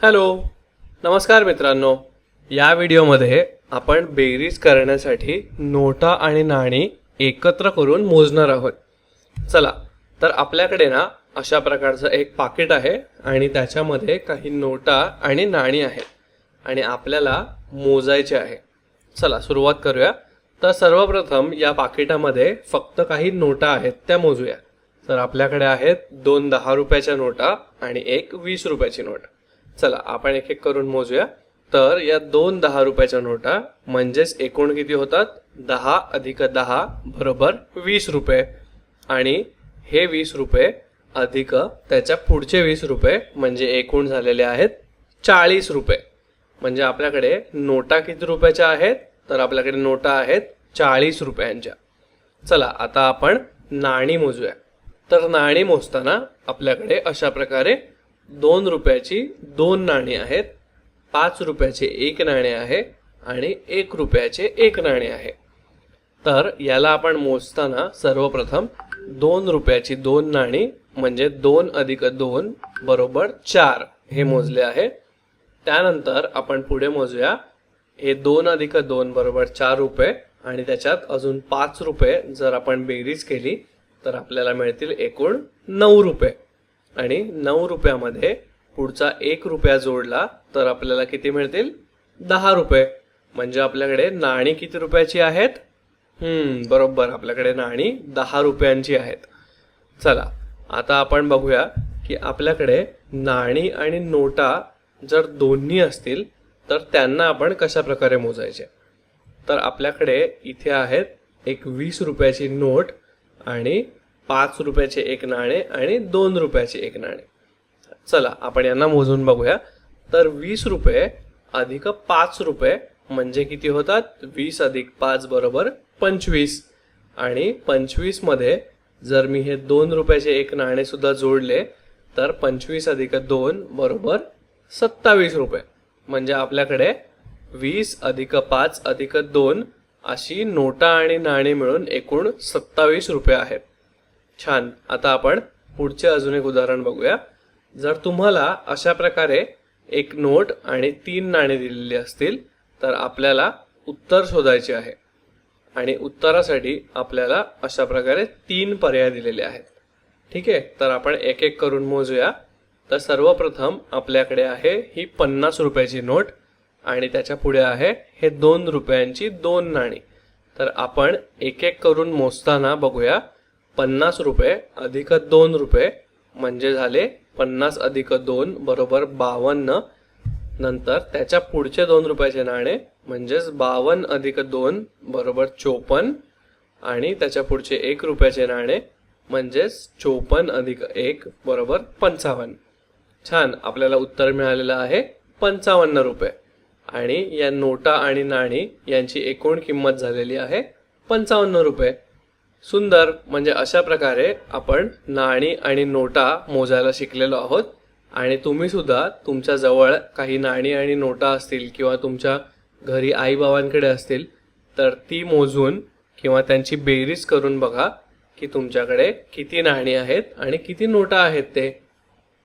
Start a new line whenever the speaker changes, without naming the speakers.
Hello, नमस्कार मित्रांनो. या व्हिडिओमध्ये आपण बेरीज करण्यासाठी नोटा आणि नाणी एकत्र करून मोजणार आहोत. चला, तर आपल्याकडे ना अशा प्रकारचं एक पाकिट आहे आणि त्याच्यामध्ये काही नोटा आणि नाणी आहेत आणि आपल्याला मोजायचे आहे. चला सुरुवात करूया. तर सर्वप्रथम या पाकिटामध्ये फक्त काही नोटा आहेत त्या मोजूया. तर आपल्याकडे आहेत 2 10 रुपयाच्या नोटा आणि एक 20 रुपयाची नोट. चला आपण एक एक करून मोजूया. तर या 2 10 रुपयाच्या नोटा म्हणजेच एकूण किती होतात? 10 अधिक 10 बरोबर 20 रुपये. आणि हे 20 रुपये अधिक त्याच्या पुढचे 20 रुपये म्हणजे एकूण झालेले आहेत 40 रुपये. म्हणजे आपल्याकडे नोटा किती रुपयाच्या आहेत? तर आपल्याकडे नोटा आहेत 40 रुपयांच्या. चला आता आपण नाणी मोजूया. तर नाणी मोजताना आपल्याकडे अशा प्रकारे 2 रुपयाची 2 नाणी आहेत, 5 रुपयाचे 1 नाणे आहे आणि 1 रुपयाचे 1 नाणे आहे. तर याला आपण मोजताना सर्वप्रथम 2 रुपयाची 2 नाणी म्हणजे 2 अधिक 2 बरोबर 4 हे मोजले आहे. त्यानंतर आपण पुढे मोजूया. हे 2 अधिक 2 बरोबर 4 रुपये आणि त्याच्यात अजून 5 रुपये जर आपण बेरीज केली तर आपल्याला मिळतील एकूण 9 रुपये. आणि 9 रुपयामध्ये पुढचा 1 रुपया जोडला तर आपल्याला किती मिळतील? 10 रुपये. म्हणजे आपल्याकडे नाणी किती रुपयाची आहेत? बरोबर, आपल्याकडे नाणी 10 रुपयांची आहेत. चला आता आपण बघूया की आपल्याकडे नाणी आणि नोटा जर दोन्ही असतील तर त्यांना आपण कशा प्रकारे मोजायचे. तर आपल्याकडे इथे आहेत एक 20 रुपयाची नोट आणि 5 रुपयाचे 1 नाणे आणि 2 रुपयाचे 1 नाणे. चला आपण यांना मोजून बघूया. तर 20 रुपये अधिक 5 रुपये म्हणजे किती होतात? 20 अधिक 5 बरोबर 25. आणि 25 मध्ये जर मी हे 2 रुपयाचे 1 नाणे सुद्धा जोडले तर 25 अधिक 2 बरोबर 27 रुपये. म्हणजे आपल्याकडे 20 अधिक 5 अधिक 2 अशी नोटा आणि नाणी मिळून एकूण 27 रुपये आहेत. छान. आता आपण पुढचे अजून एक उदाहरण बघूया. जर तुम्हाला अशा प्रकारे एक नोट आणि 3 नाणी दिलेली असतील तर आपल्याला उत्तर शोधायचे आहे. आणि उत्तरासाठी आपल्याला अशा प्रकारे 3 पर्याय दिलेले आहेत. ठीक आहे, तर आपण एक एक करून मोजूया. तर सर्वप्रथम आपल्याकडे आहे ही 50 रुपयाची नोट आणि त्याच्या पुढे आहे हे 2 रुपयांची 2 नाणी. तर आपण एक एक करून मोजताना बघूया. 50 रुपये अधिक 2 रुपये म्हणजे झाले 50 अधिक 2 बरोबर 52. नंतर त्याच्या पुढचे 2 रुपयाचे नाणे म्हणजेच 52 अधिक 2 बरोबर 54 आणि त्याच्या पुढचे 1 रुपयाचे नाणे म्हणजेच 54 अधिक 1 बरोबर 55. छान, आपल्याला उत्तर मिळालेलं आहे 55 रुपये. आणि या नोटा आणि नाणी यांची एकूण किंमत झालेली आहे 55 रुपये. सुंदर. म्हणजे अशा प्रकारे आपण नाणी आणि नोटा मोजायला शिकलेलो आहोत. आणि तुम्ही सुद्धा तुमच्या जवळ काही नाणी आणि नोटा असतील किंवा तुमच्या घरी आईबाबांकडे असतील तर ती मोजून किंवा त्यांची बेरीज करून बघा की तुमच्याकडे किती नाणी आहेत आणि किती नोटा आहेत ते.